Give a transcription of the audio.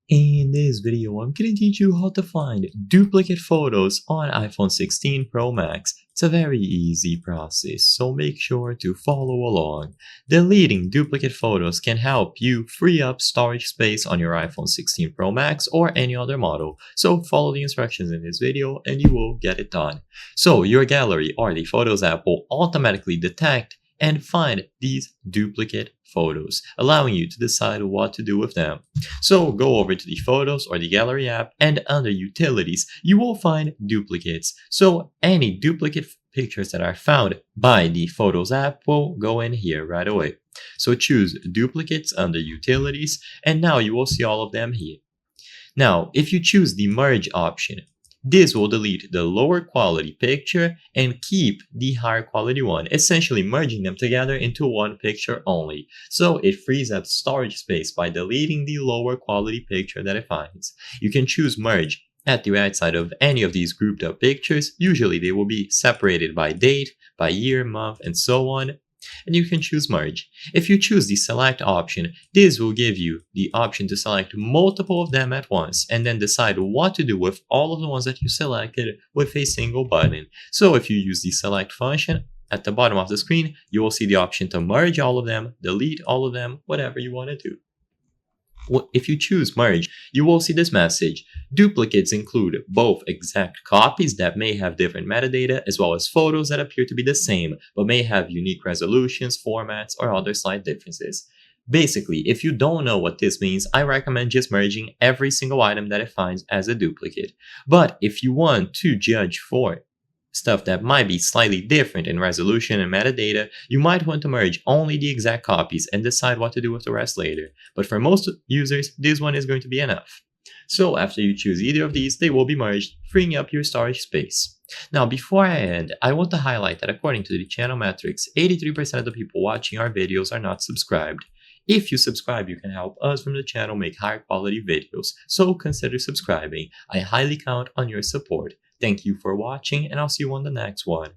In this video, I'm going to teach you how to find duplicate photos on iPhone 16 Pro Max. It's a very easy process, so make sure to follow along. Deleting duplicate photos can help you free up storage space on your iPhone 16 Pro Max or any other model. So follow the instructions in this video and you will get it done. So your gallery or the Photos app will automatically detect and find these duplicate photos, allowing you to decide what to do with them. So go over to the Photos or the Gallery app, and under Utilities, you will find duplicates. So any duplicate pictures that are found by the Photos app will go in here right away. So choose Duplicates under Utilities, and now you will see all of them here. Now, if you choose the Merge option, this will delete the lower quality picture and keep the higher quality one, essentially merging them together into one picture only. So it frees up storage space by deleting the lower quality picture that it finds. You can choose Merge at the right side of any of these grouped up pictures. Usually they will be separated by date, by year, month, and so on. And you can choose Merge. If you choose the Select option, this will give you the option to select multiple of them at once and then decide what to do with all of the ones that you selected with a single button. So if you use the Select function, at the bottom of the screen, you will see the option to merge all of them, delete all of them, whatever you want to do. If you choose Merge, you will see this message. Duplicates include both exact copies that may have different metadata as well as photos that appear to be the same but may have unique resolutions, formats, or other slight differences. Basically, if you don't know what this means, I recommend just merging every single item that it finds as a duplicate. But if you want to judge for stuff that might be slightly different in resolution and metadata, you might want to merge only the exact copies and decide what to do with the rest later. But for most users, this one is going to be enough. So after you choose either of these, they will be merged, freeing up your storage space. Now, before I end, I want to highlight that according to the channel metrics, 83% of the people watching our videos are not subscribed. If you subscribe, you can help us from the channel make higher quality videos, so consider subscribing. I highly count on your support. Thank you for watching, and I'll see you on the next one.